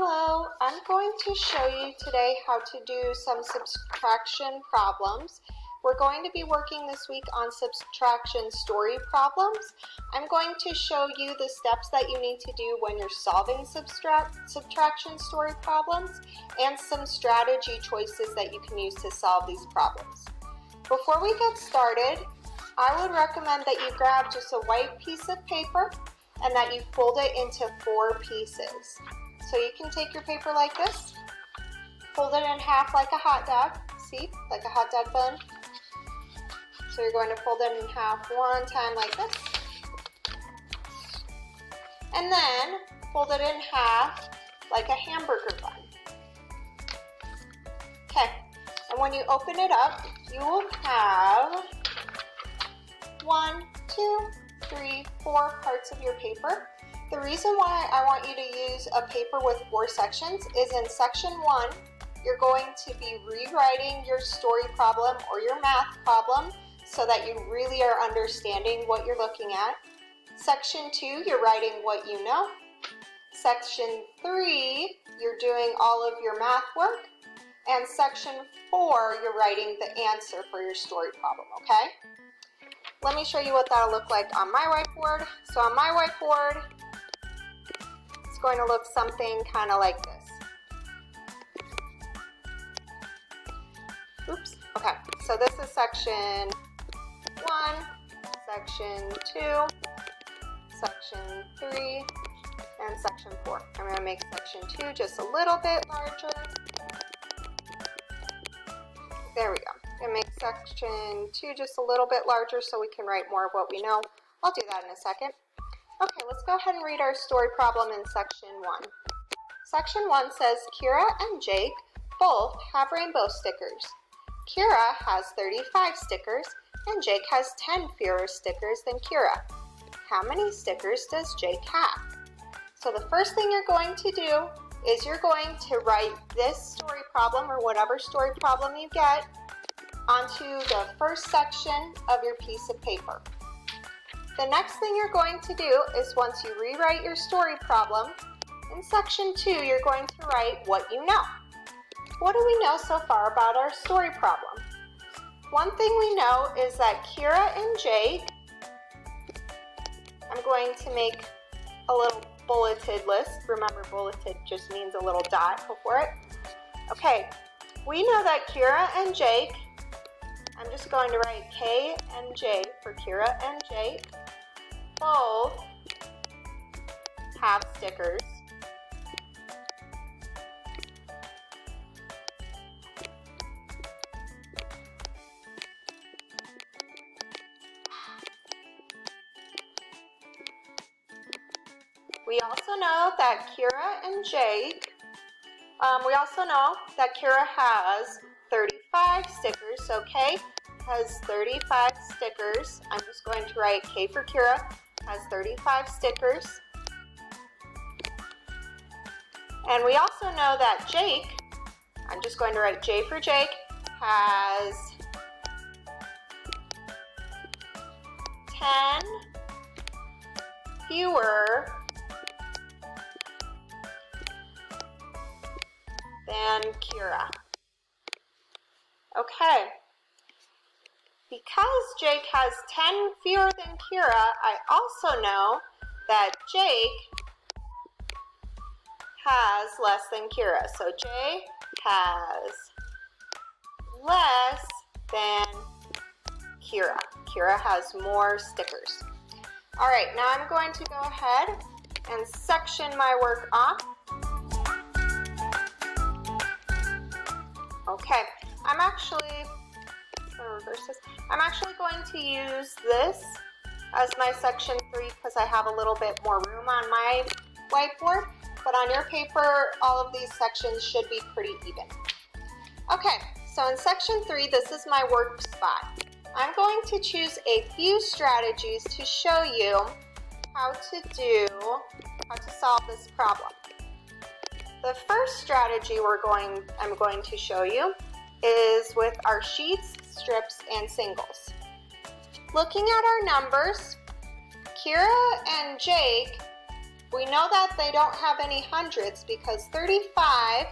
Hello, I'm going to show you today how to do some subtraction problems. We're going to be working this week on subtraction story problems. I'm going to show you the steps that you need to do when you're solving subtraction story problems and some strategy choices that you can use to solve these problems. Before we get started, I would recommend that you grab just a white piece of paper and that you fold it into 4 pieces. So you can take your paper like this, fold it in half like a hot dog, see, like a hot dog bun. So you're going to fold it in half one time like this, and then fold it in half like a hamburger bun. Okay, and when you open it up, you will have 1, 2, 3, 4 parts of your paper. The reason why I want you to use a paper with 4 sections is in section 1, you're going to be rewriting your story problem or your math problem so that you really are understanding what you're looking at. Section 2, you're writing what you know. Section 3, you're doing all of your math work. And section 4, you're writing the answer for your story problem, okay? Let me show you what that'll look like on my whiteboard. So on my whiteboard, it's going to look something kind of like this. Oops, okay, so this is section 1, section 2, section 3, and section 4. I'm going to make section 2 just a little bit larger. There we go. And make section 2 just a little bit larger so we can write more of what we know. I'll do that in a second. Okay, let's go ahead and read our story problem in section 1. Section 1 says, Kira and Jake both have rainbow stickers. Kira has 35 stickers and Jake has 10 fewer stickers than Kira. How many stickers does Jake have? So the first thing you're going to do is you're going to write this story problem or whatever story problem you get onto the first section of your piece of paper. The next thing you're going to do is once you rewrite your story problem, in section 2 you're going to write what you know. What do we know so far about our story problem? One thing we know is that Kira and Jake, I'm going to make a little bulleted list. Remember, bulleted just means a little dot before it. Okay, we know that Kira and Jake, I'm just going to write K and J for Kira and Jake, both have stickers. We also know that Kira and Jake, Kira has 35 stickers, so K has 35 stickers. I'm just going to write K for Kira, has 35 stickers. And we also know that Jake, I'm just going to write J for Jake, has 10 fewer than Kira. Okay, because Jake has 10 fewer than Kira, I also know that Jake has less than Kira. So Jake has less than Kira. Kira has more stickers. All right, now I'm going to go ahead and section my work off. Okay, I'm actually going to use this as my section 3 because I have a little bit more room on my whiteboard, but on your paper, all of these sections should be pretty even. Okay, so in section 3, this is my work spot. I'm going to choose a few strategies to show you how to solve this problem. The first strategy I'm going to show you is with our sheets, strips, and singles. Looking at our numbers, Kira and Jake We know that they don't have any hundreds because 35,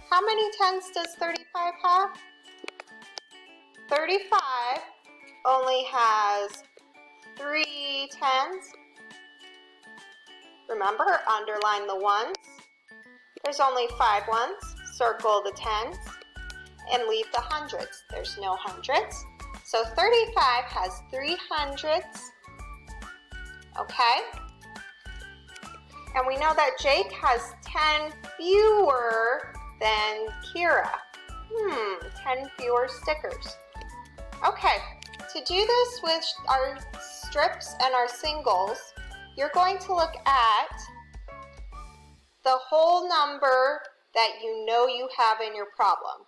how many tens does 35 have? 35 only has 3 tens. Remember, underline the ones. There's only 5 ones. Circle the tens and leave the hundreds. There's no hundreds. So 35 has 3 hundreds. Okay? And we know that Jake has 10 fewer than Kira. 10 fewer stickers. Okay, to do this with our strips and our singles, you're going to look at the whole number that you know you have in your problem.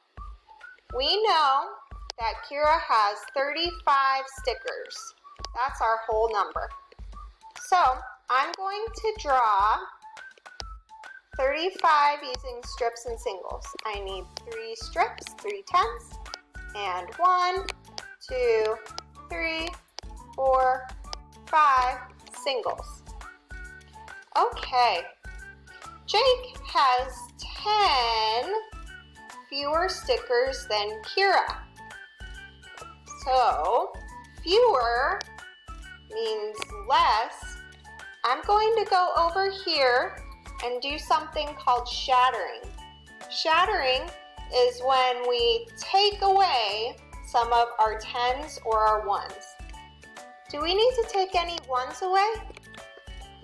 We know that Kira has 35 stickers. That's our whole number. So I'm going to draw 35 using strips and singles. I need 3 strips, 3 tens, and 1, 2, 3, 4, 5 singles. Okay, Jake has 10 fewer stickers than Kira. So fewer means less. I'm going to go over here and do something called shattering. Shattering is when we take away some of our tens or our ones. Do we need to take any ones away?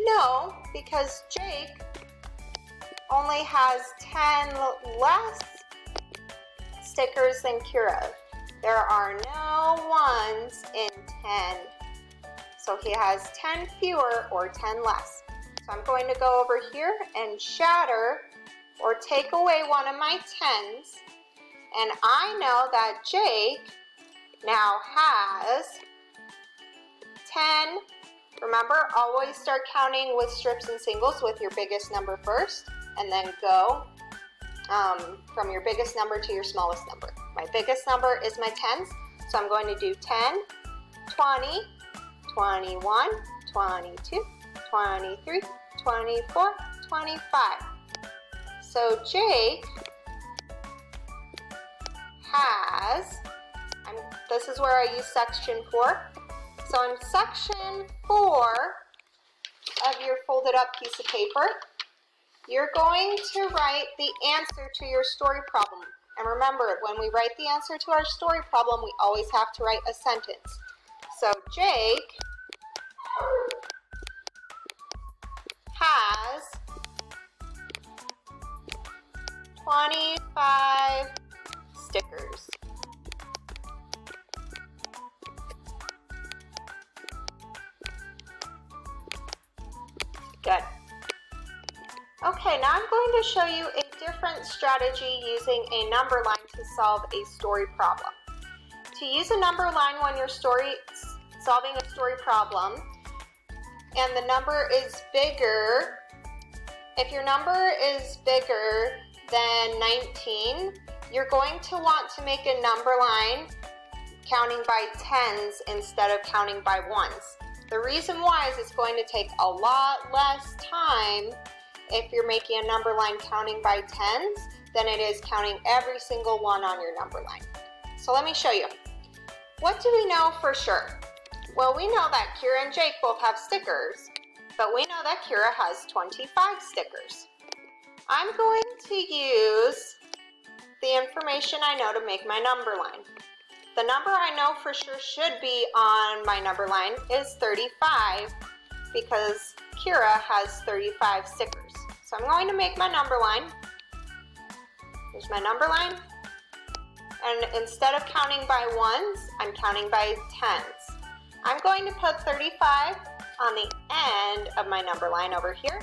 No, because Jake only has 10 less stickers than Kira. There are no ones in 10. So he has 10 fewer or 10 less. So I'm going to go over here and shatter or take away one of my tens. And I know that Jake now has 10. Remember, always start counting with strips and singles with your biggest number first, and then go from your biggest number to your smallest number. My biggest number is my tens, so I'm going to do 10, 20, 21, 22, 23, 24, 25. So Jake has, this is where I use section 4. So in section 4 of your folded up piece of paper, you're going to write the answer to your story problem. And remember, when we write the answer to our story problem, we always have to write a sentence. So Jake has 25 stickers. Good. Okay, now I'm going to show you a different strategy using a number line to solve a story problem. To use a number line when you're solving a story problem and the number is bigger, if your number is bigger than 19, you're going to want to make a number line counting by tens instead of counting by ones. The reason why is it's going to take a lot less time if you're making a number line counting by tens than it is counting every single one on your number line. So let me show you. What do we know for sure? Well, we know that Kira and Jake both have stickers, but we know that Kira has 25 stickers. I'm going to use the information I know to make my number line. The number I know for sure should be on my number line is 35 because Kira has 35 stickers. So I'm going to make my number line. Here's my number line. And instead of counting by ones, I'm counting by tens. I'm going to put 35 on the end of my number line over here.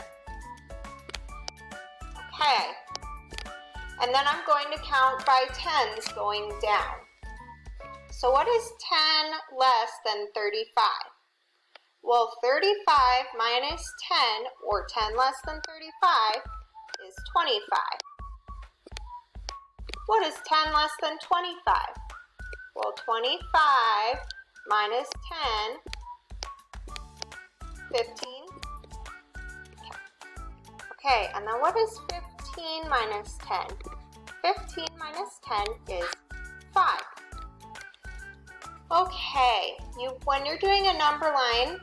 Okay. And then I'm going to count by tens going down. So what is 10 less than 35? Well, 35 minus 10, or 10 less than 35, is 25. What is 10 less than 25? Well, 25 minus 10, 15. Okay. Okay, and then what is 15 minus 10? 15 minus 10 is 5. Okay, when you're doing a number line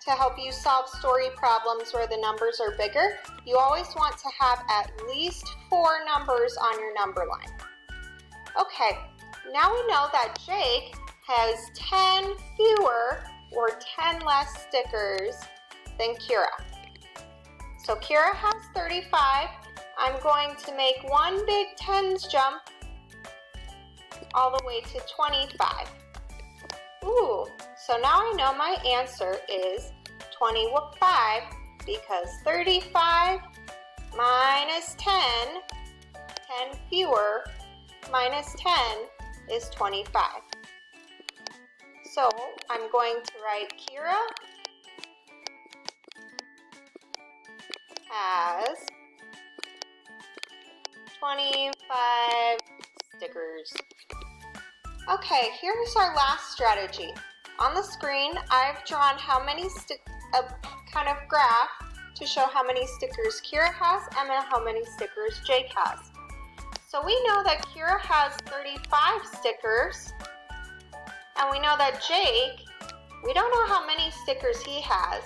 to help you solve story problems where the numbers are bigger, you always want to have at least 4 numbers on your number line. Okay, now we know that Jake has 10 fewer or 10 less stickers than Kira. So Kira has 35. I'm going to make one big tens jump all the way to 25. Ooh, so now I know my answer is 25 because 35 minus 10, 10 fewer, minus 10 is 25. So I'm going to write Kira has 25 stickers. Okay, here's our last strategy. On the screen, I've drawn how many a kind of graph to show how many stickers Kira has and then how many stickers Jake has. So we know that Kira has 35 stickers, and we know that Jake, we don't know how many stickers he has,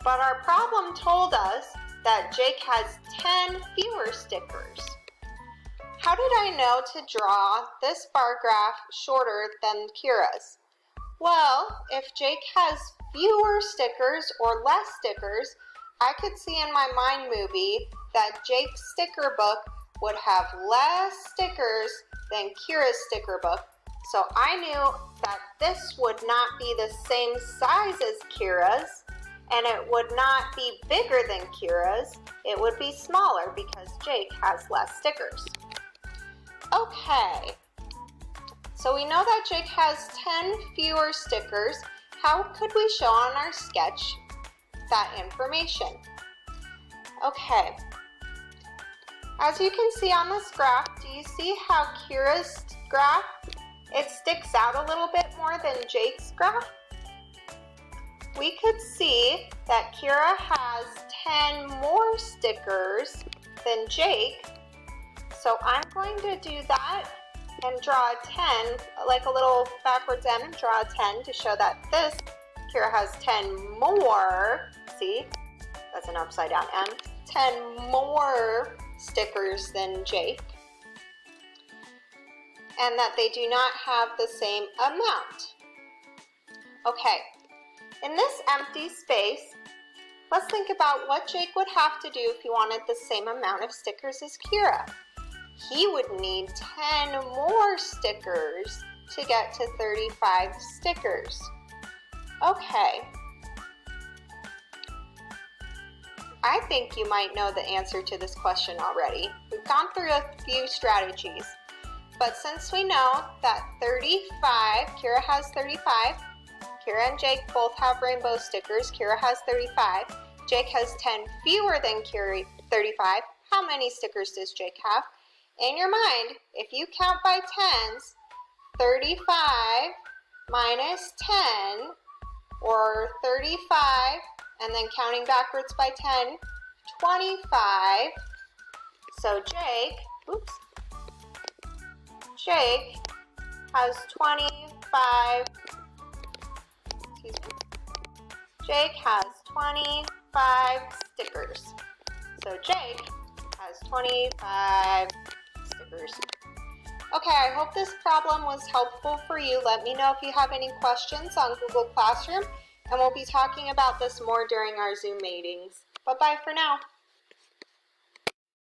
but our problem told us that Jake has 10 fewer stickers. How did I know to draw this bar graph shorter than Kira's? Well, if Jake has fewer stickers or less stickers, I could see in my mind movie that Jake's sticker book would have less stickers than Kira's sticker book. So I knew that this would not be the same size as Kira's, and it would not be bigger than Kira's. It would be smaller because Jake has less stickers. Okay, so we know that Jake has 10 fewer stickers. How could we show on our sketch that information? Okay, as you can see on this graph, do you see how Kira's graph, it sticks out a little bit more than Jake's graph? We could see that Kira has 10 more stickers than Jake. So I'm going to do that and draw a 10, like a little backwards M, and draw a 10 to show that this Kira has 10 more, see, that's an upside down M, 10 more stickers than Jake, and that they do not have the same amount. Okay, in this empty space, let's think about what Jake would have to do if he wanted the same amount of stickers as Kira. He would need 10 more stickers to get to 35 stickers. Okay. I think you might know the answer to this question already. We've gone through a few strategies, but since we know that 35, Kira has 35, Kira and Jake both have rainbow stickers, Kira has 35, Jake has 10 fewer than Kira, 35, how many stickers does Jake have? In your mind, if you count by tens, 35 minus 10, or 35, and then counting backwards by 10, 25. So Jake has 25, Jake has 25 stickers. So Jake has 25 stickers. Okay, I hope this problem was helpful for you. Let me know if you have any questions on Google Classroom, and we'll be talking about this more during our Zoom meetings. Bye-bye for now.